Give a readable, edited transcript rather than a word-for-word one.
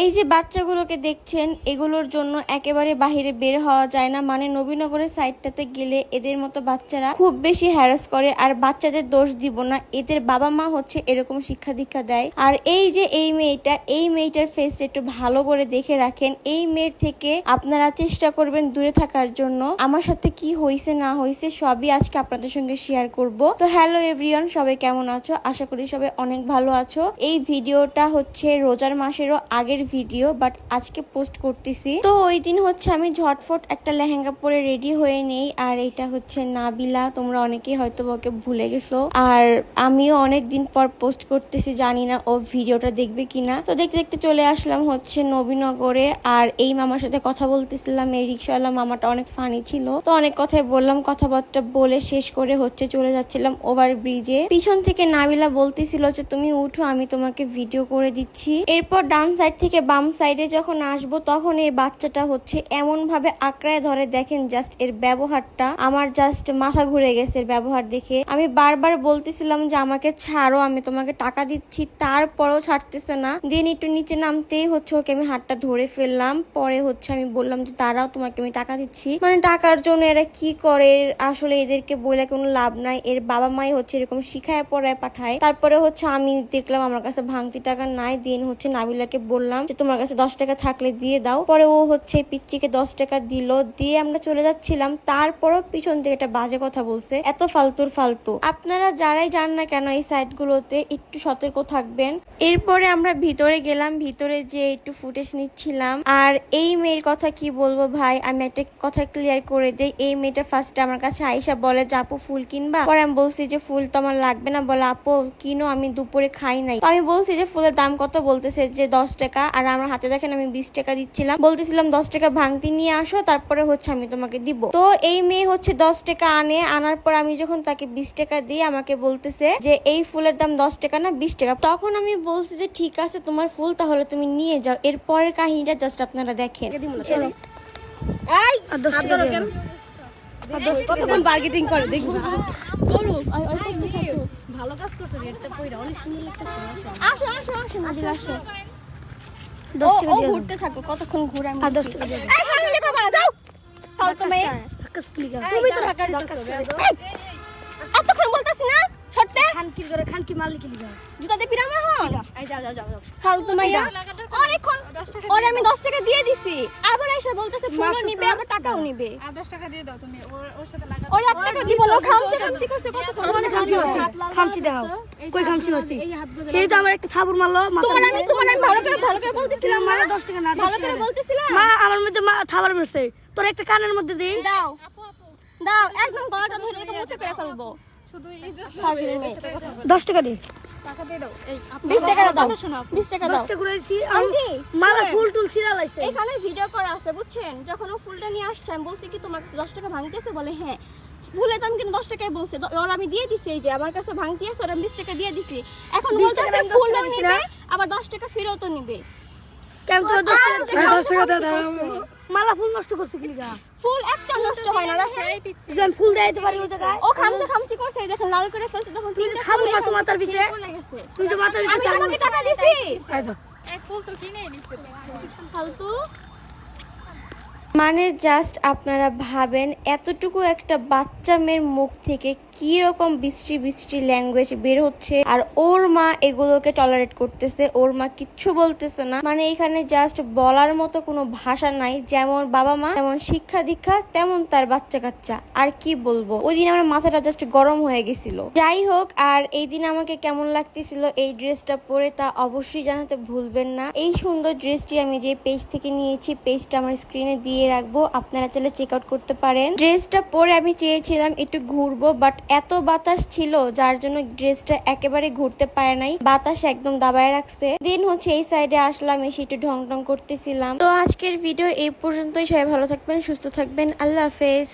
এই যে বাচ্চাগুলোকে দেখছেন, এগুলোর জন্য একেবারে বাহিরে বের হওয়া যায় না। মানে নবীনগরের সাইডটাতে গেলে এদের মতো বাচ্চারা খুব বেশি হ্যারাস করে। আর বাচ্চাদের দোষ দিব না, এদের বাবা মা হচ্ছে এরকম শিক্ষা দীক্ষা দেয়। আর এই যে এই মেয়েটার ফেসটা একটু ভালো করে দেখে রাখেন। এই মেয়ের থেকে আপনারা চেষ্টা করবেন দূরে থাকার জন্য। আমার সাথে কি হয়েছে না হয়েছে সবই আজকে আপনাদের সঙ্গে শেয়ার করব। তো হ্যালো এভরিওয়ান, সবাই কেমন আছো? আশা করি সবাই অনেক ভালো আছো। এই ভিডিওটা হচ্ছে রোজার মাসেরও আগের ভিডিও, বাট আজকে পোস্ট করতেছি। তো ওই দিন হচ্ছে আমি ঝটফট একটা লেহেঙ্গা পরে রেডি হয়ে নেই। আর এটা হচ্ছে নাবিলা, তোমরা অনেকেই হয়তো ওকে ভুলে গেছো। আর আমিও অনেক দিন পর পোস্ট করতেছি, জানি না ও ভিডিওটা দেখবে কিনা। তো দেখতে দেখতে চলে আসলাম হচ্ছে নবীনগরে। আর এই মামার সাথে কথা বলতেছিলাম। এই রিক্সাওয়ালা মামাটা অনেক ফানি ছিল, তো অনেক কথাই বললাম। কথাবার্তা বলে শেষ করে হচ্ছে চলে যাচ্ছিলাম ওভার ব্রিজে। পিছন থেকে নাবিলা বলতেছিল যে তুমি উঠো, আমি তোমাকে ভিডিও করে দিচ্ছি। এরপর ডান সাইড থেকে বাম সাইডে যখন আসবো, তখন এই বাচ্চাটা হচ্ছে এমন ভাবে আঁকড়ায় ধরে, দেখেন জাস্ট এর ব্যবহারটা, আমার জাস্ট মাথা ঘুরে গেছে এর ব্যবহার দেখে। আমি বারবার বলতেছিলাম যে আমাকে ছাড়ো, আমি তোমাকে টাকা দিচ্ছি, তারপরেও ছাড়তেছে না। দিন একটু নিচে নামতেই হচ্ছে ওকে আমি হাতটা ধরে ফেললাম। পরে হচ্ছে আমি বললাম যে দাঁড়াও, তোমাকে আমি টাকা দিচ্ছি। মানে টাকার জন্য এরা কি করে, আসলে এদেরকে বলে কোনো লাভ নাই। এর বাবা মাই হচ্ছে এরকম শিখায় পড়ায় পাঠায়। তারপরে হচ্ছে আমি দেখলাম আমার কাছে ভাঙতি টাকা নাই। দিন হচ্ছে নাবিলাকে বললাম যে তোমার কাছে 10 টাকা থাকলে দিয়ে দাও। পরে ও হচ্ছে পিচ্চিকে 10 টাকা দিল, দিয়ে আমরা চলে যাচ্ছিলাম। তারপরও পিছন থেকে একটা বাজে কথা বলছে। এত ফালতু। আপনারা যারাই যান না কেন এই সাইট গুলোতে একটু সতর্ক থাকবেন। এরপরে আমরা ভিতরে গেলাম, ভিতরে যে একটু ফুটেজ নিচ্ছিলাম। আর এই মেয়ের কথা কি বলবো ভাই, আমি একটা কথা ক্লিয়ার করে দেই। এই মেয়েটা ফার্স্টে আমার কাছে আইসা বলে যে আপু ফুল কিনবা। পরে আমি বলছি যে ফুল তো আমার লাগবে না। বলে আপু কিনো, আমি দুপুরে খাই নাই। তো আমি বলছি যে ফুলের দাম কত, বলতেছে যে 10 টাকা। আর আমার হাতে দেখেন আমি 20 টাকা দিচ্ছিলাম, বলতেছিলাম 10 টাকা ভাঙতি নিয়ে আসো, তারপরে হচ্ছে আমি তোমাকে দিব। তো এই মেয়ে হচ্ছে 10 টাকা আনার পর আমি যখন তাকে 20 টাকা দিই, আমাকে বলতেছে যে এই ফুলের দাম 10 টাকা না 20 টাকা। তখন আমি বলছি যে ঠিক আছে তোমার ফুল, তাহলে তুমি নিয়ে যাও। এরপরের কাহিনীটা জাস্ট আপনারা দেখেন। কতক্ষণ বার্গেটিং করে দেখবো। ভালো কাজ করছে, এটা পয়রা অনেক সুন্দর লাগতেছে। আসো নাবিলা আসো। 10 টাকা দিয়ে ঘুরতে থাকো, কতক্ষণ ঘুরে আমি 10 টাকা দিয়ে এই ফালতু লেখা পড়া যাও। ফালতু মেয়ে, ধাক্কাস ক্লিকা তুমি তো ঢাকা দিতেছো। এতক্ষণ বলতাছি না ছটতে খানকি মালিক লিখা জুতা দিয়ে পিরামা হন। এই যাও ফালতু মাইয়া অনেকক্ষণ। ওরে আমি 10 টাকা দিয়ে দিছি, আবার এসে বলতেছে ফুলও নিবে আবার টাকাও নিবে। 10 টাকা দিয়ে দাও তুমি, ওর সাথে লাগা। ওরে আপনাকে দিব বলো, খামচি করছে কতক্ষণ। তোমার খামচি দাও, কই খামচি করছি? এই তো আমার একটা থাবুর মারলো মাথা। তোমার আমি ভালো করে বলতেছিলাম, মারা 10 টাকা না 10 ভালো টাকা করে বলতেছিলাম। মা আমার মধ্যে থাবুর মারছে, তোর একটা কানের মধ্যে দেই দাও দাও, একদম গলাটা ধরে এটা মুছে করে ফেলবো। শুধু এই যে 10 টাকা দে। টাকা দিয়ে দাও। এই 20 টাকা দাও, 20 টাকা দাও। 10 টাকা করেছি আন্টি মালা ফুল টুল ছিড়া লাইছে। এখানে ভিডিও করা আছে বুঝছেন। যখন ও ফুলটা নিয়ে আসছে আমি বলছি কি তোমার কাছে 10 টাকা ভাঙতেছে, বলে হ্যাঁ। ফুলের দাম কিন্তু 10 টাকাই বলছে, ওর আমি দিয়ে দিছি। এই যে আমার কাছে ভাঙতি আছে, ওর আমি 20 টাকা দিয়ে দিছি। এখন 20 বলতেছে টাকা আমি 10 ফুলও টাকা দিছি নিবে না? আবার 10 টাকা ফেরতও নিবে। কেন তো 10 টাকা দিছি? 10 টাকা দিয়ে দাও। মালা ফুল নষ্ট করছে কি লিগা? ফুল একটা নষ্ট হয় না দেখেন। এই পিচ্ছি যদি আমি ফুল দেই দিতে পারি ওই জায়গায়। ও খামচি করছে, এই দেখেন লাল করে ফেলছে। তখন তুই তো খাবো মারছো মাথার ভিতরে। গেছে। তুই তো মাথার আমি ভিতরে চাল তোমাকে টাকা দিছি। এই তো এক ফুল তো কিনেই নিচ্ছে। ফালতু। মানে জাস্ট আপনারা ভাবেন, এতটুকু একটা বাচ্চা মেয়ের মুখ থেকে কি রকম বৃষ্টি ল্যাঙ্গুয়েজ বের হচ্ছে। আর ওর মা এগুলোকে টলারেট করতেছে, ওর মা কিচ্ছু বলতেছে না। মানে এখানে জাস্ট বলার মতো কোনো ভাষা নাই। যেমন বাবা মা, তেমন শিক্ষা দীক্ষা, তেমন তার বাচ্চা কাচ্চা। আর কি বলবো, ওই দিন আমার মাথাটা জাস্ট গরম হয়ে গেছিল। যাই হোক, আর এই দিন আমাকে কেমন লাগতেছিল এই ড্রেসটা পরে তা অবশ্যই জানাতে ভুলবেন না। এই সুন্দর ড্রেসটি আমি যে পেজ থেকে নিয়েছি, পেজটা আমার স্ক্রিনে দিয়ে রাখবো, আপনারা চাইলে চেক আউট করতে পারেন। ড্রেসটা পরে আমি চেয়েছিলাম একটু ঘুরবো, বাট এত বাতাস ছিল যার জন্য ড্রেসটা একেবারে ঘুরতে পারে নাই। বাতাস একদম দাবায় রাখছে। দিন হচ্ছে এই সাইডে আসলাম, এসে একটু ঢং করতেছিলাম। তো আজকের ভিডিও এই পর্যন্তই। সবাই ভালো থাকবেন, সুস্থ থাকবেন, আল্লাহ হাফেজ।